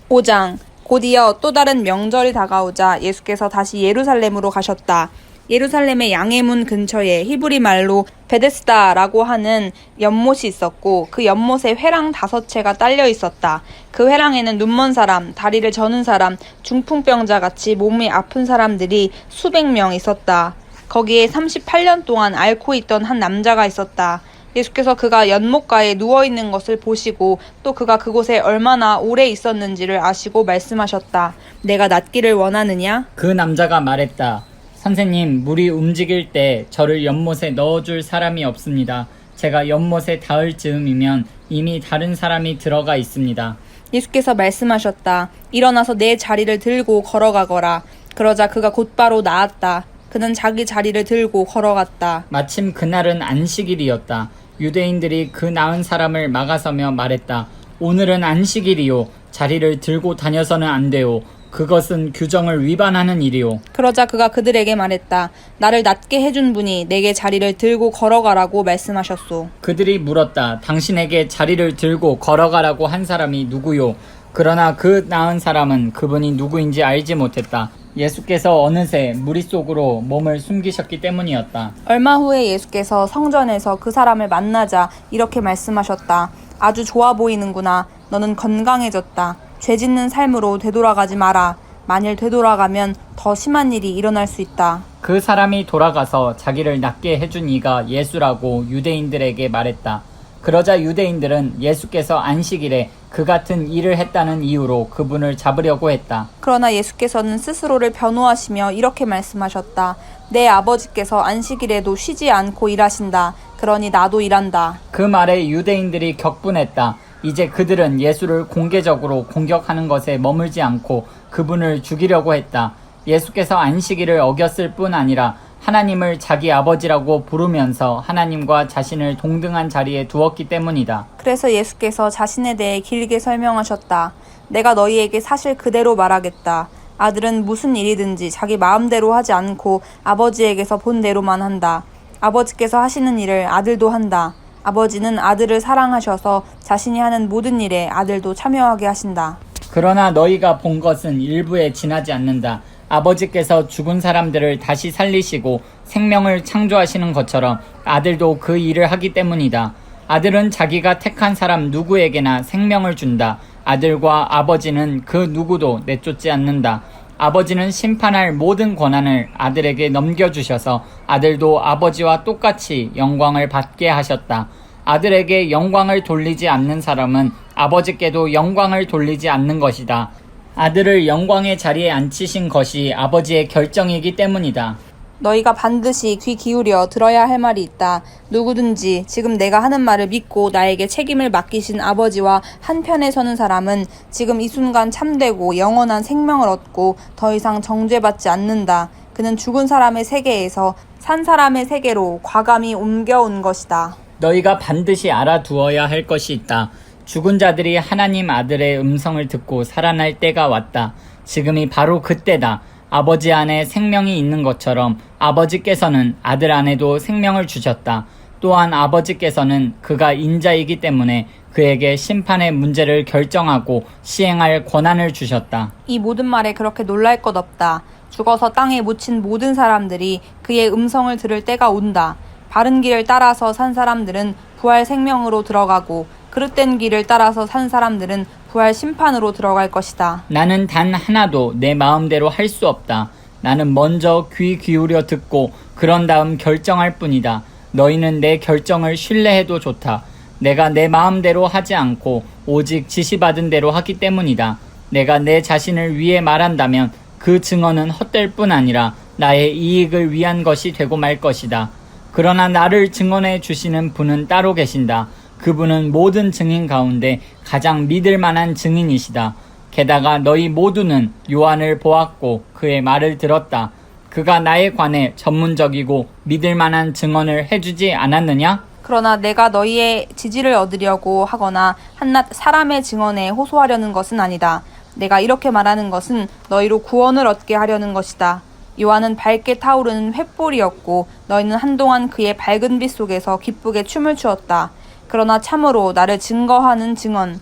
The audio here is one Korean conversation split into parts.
5장. 곧이어 또 다른 명절이 다가오자 예수께서 다시 예루살렘으로 가셨다. 예루살렘의 양의 문 근처에 히브리 말로 베데스다라고 하는 연못이 있었고 그 연못에 회랑 5채가 딸려 있었다. 그 회랑에는 눈먼 사람, 다리를 저는 사람, 중풍병자 같이 몸이 아픈 사람들이 수백 명 있었다. 거기에 38년 동안 앓고 있던 한 남자가 있었다. 예수께서 그가 연못가에 누워있는 것을 보시고 또 그가 그곳에 얼마나 오래 있었는지를 아시고 말씀하셨다. 내가 낫기를 원하느냐? 그 남자가 말했다. 선생님, 물이 움직일 때 저를 연못에 넣어줄 사람이 없습니다. 제가 연못에 닿을 즈음이면 이미 다른 사람이 들어가 있습니다. 예수께서 말씀하셨다. 일어나서 내 자리를 들고 걸어가거라. 그러자 그가 곧바로 나았다. 그는 자기 자리를 들고 걸어갔다. 마침 그날은 안식일이었다. 유대인들이 그 나은 사람을 막아서며 말했다. 오늘은 안식일이요. 자리를 들고 다녀서는 안 돼요. 그것은 규정을 위반하는 일이요. 그러자 그가 그들에게 말했다. 나를 낫게 해준 분이 내게 자리를 들고 걸어가라고 말씀하셨소. 그들이 물었다. 당신에게 자리를 들고 걸어가라고 한 사람이 누구요? 그러나 그 나은 사람은 그분이 누구인지 알지 못했다. 예수께서 어느새 무리 속으로 몸을 숨기셨기 때문이었다. 얼마 후에 예수께서 성전에서 그 사람을 만나자 이렇게 말씀하셨다. 아주 좋아 보이는구나. 너는 건강해졌다. 죄 짓는 삶으로 되돌아가지 마라. 만일 되돌아가면 더 심한 일이 일어날 수 있다. 그 사람이 돌아가서 자기를 낫게 해준 이가 예수라고 유대인들에게 말했다. 그러자 유대인들은 예수께서 안식일에 그 같은 일을 했다는 이유로 그분을 잡으려고 했다. 그러나 예수께서는 스스로를 변호하시며 이렇게 말씀하셨다. 내 아버지께서 안식일에도 쉬지 않고 일하신다. 그러니 나도 일한다. 그 말에 유대인들이 격분했다. 이제 그들은 예수를 공개적으로 공격하는 것에 머물지 않고 그분을 죽이려고 했다. 예수께서 안식일을 어겼을 뿐 아니라 하나님을 자기 아버지라고 부르면서 하나님과 자신을 동등한 자리에 두었기 때문이다. 그래서 예수께서 자신에 대해 길게 설명하셨다. 내가 너희에게 사실 그대로 말하겠다. 아들은 무슨 일이든지 자기 마음대로 하지 않고 아버지에게서 본 대로만 한다. 아버지께서 하시는 일을 아들도 한다. 아버지는 아들을 사랑하셔서 자신이 하는 모든 일에 아들도 참여하게 하신다. 그러나 너희가 본 것은 일부에 지나지 않는다. 아버지께서 죽은 사람들을 다시 살리시고 생명을 창조하시는 것처럼 아들도 그 일을 하기 때문이다. 아들은 자기가 택한 사람 누구에게나 생명을 준다. 아들과 아버지는 그 누구도 내쫓지 않는다. 아버지는 심판할 모든 권한을 아들에게 넘겨주셔서 아들도 아버지와 똑같이 영광을 받게 하셨다. 아들에게 영광을 돌리지 않는 사람은 아버지께도 영광을 돌리지 않는 것이다. 아들을 영광의 자리에 앉히신 것이 아버지의 결정이기 때문이다. 너희가 반드시 귀 기울여 들어야 할 말이 있다. 누구든지 지금 내가 하는 말을 믿고 나에게 책임을 맡기신 아버지와 한편에 서는 사람은 지금 이 순간 참되고 영원한 생명을 얻고 더 이상 정죄받지 않는다. 그는 죽은 사람의 세계에서 산 사람의 세계로 과감히 옮겨온 것이다. 너희가 반드시 알아두어야 할 것이 있다. 죽은 자들이 하나님 아들의 음성을 듣고 살아날 때가 왔다. 지금이 바로 그때다. 아버지 안에 생명이 있는 것처럼 아버지께서는 아들 안에도 생명을 주셨다. 또한 아버지께서는 그가 인자이기 때문에 그에게 심판의 문제를 결정하고 시행할 권한을 주셨다. 이 모든 말에 그렇게 놀랄 것 없다. 죽어서 땅에 묻힌 모든 사람들이 그의 음성을 들을 때가 온다. 바른 길을 따라서 산 사람들은 부활 생명으로 들어가고 그릇된 길을 따라서 산 사람들은 부활 심판으로 들어갈 것이다. 나는 단 하나도 내 마음대로 할 수 없다. 나는 먼저 귀 기울여 듣고 그런 다음 결정할 뿐이다. 너희는 내 결정을 신뢰해도 좋다. 내가 내 마음대로 하지 않고 오직 지시받은 대로 하기 때문이다. 내가 내 자신을 위해 말한다면 그 증언은 헛될 뿐 아니라 나의 이익을 위한 것이 되고 말 것이다. 그러나 나를 증언해 주시는 분은 따로 계신다. 그분은 모든 증인 가운데 가장 믿을 만한 증인이시다. 게다가 너희 모두는 요한을 보았고 그의 말을 들었다. 그가 나에 관해 전문적이고 믿을 만한 증언을 해주지 않았느냐? 그러나 내가 너희의 지지를 얻으려고 하거나 한낱 사람의 증언에 호소하려는 것은 아니다. 내가 이렇게 말하는 것은 너희로 구원을 얻게 하려는 것이다. 요한은 밝게 타오르는 횃불이었고 너희는 한동안 그의 밝은 빛 속에서 기쁘게 춤을 추었다. 그러나 참으로 나를 증거하는 증언,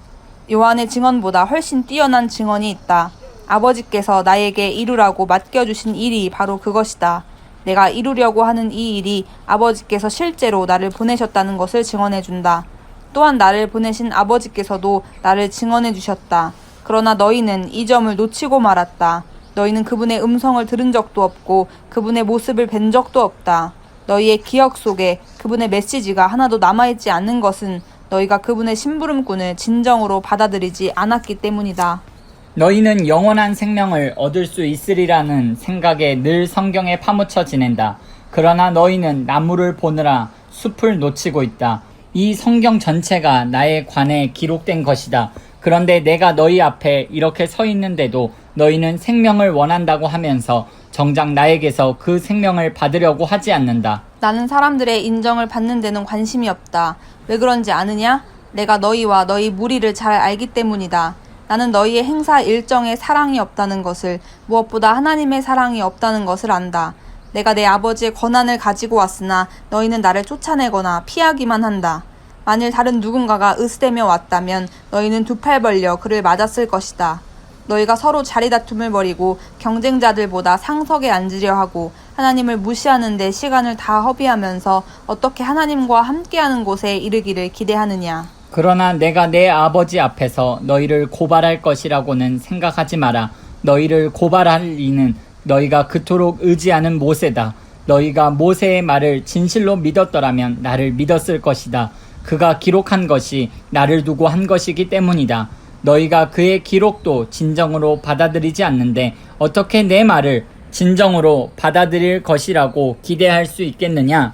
요한의 증언보다 훨씬 뛰어난 증언이 있다. 아버지께서 나에게 이루라고 맡겨주신 일이 바로 그것이다. 내가 이루려고 하는 이 일이 아버지께서 실제로 나를 보내셨다는 것을 증언해준다. 또한 나를 보내신 아버지께서도 나를 증언해 주셨다. 그러나 너희는 이 점을 놓치고 말았다. 너희는 그분의 음성을 들은 적도 없고 그분의 모습을 뵌 적도 없다. 너희의 기억 속에 그분의 메시지가 하나도 남아있지 않는 것은 너희가 그분의 심부름꾼을 진정으로 받아들이지 않았기 때문이다. 너희는 영원한 생명을 얻을 수 있으리라는 생각에 늘 성경에 파묻혀 지낸다. 그러나 너희는 나무를 보느라 숲을 놓치고 있다. 이 성경 전체가 나에 관해 기록된 것이다. 그런데 내가 너희 앞에 이렇게 서 있는데도 너희는 생명을 원한다고 하면서 정작 나에게서 그 생명을 받으려고 하지 않는다. 나는 사람들의 인정을 받는 데는 관심이 없다. 왜 그런지 아느냐? 내가 너희와 너희 무리를 잘 알기 때문이다. 나는 너희의 행사 일정에 사랑이 없다는 것을, 무엇보다 하나님의 사랑이 없다는 것을 안다. 내가 내 아버지의 권한을 가지고 왔으나 너희는 나를 쫓아내거나 피하기만 한다. 만일 다른 누군가가 으스대며 왔다면 너희는 두 팔 벌려 그를 맞았을 것이다. 너희가 서로 자리 다툼을 벌이고 경쟁자들보다 상석에 앉으려 하고 하나님을 무시하는 데 시간을 다 허비하면서 어떻게 하나님과 함께하는 곳에 이르기를 기대하느냐. 그러나 내가 내 아버지 앞에서 너희를 고발할 것이라고는 생각하지 마라. 너희를 고발할 이는 너희가 그토록 의지하는 모세다. 너희가 모세의 말을 진실로 믿었더라면 나를 믿었을 것이다. 그가 기록한 것이 나를 두고 한 것이기 때문이다. 너희가 그의 기록도 진정으로 받아들이지 않는데 어떻게 내 말을 진정으로 받아들일 것이라고 기대할 수 있겠느냐?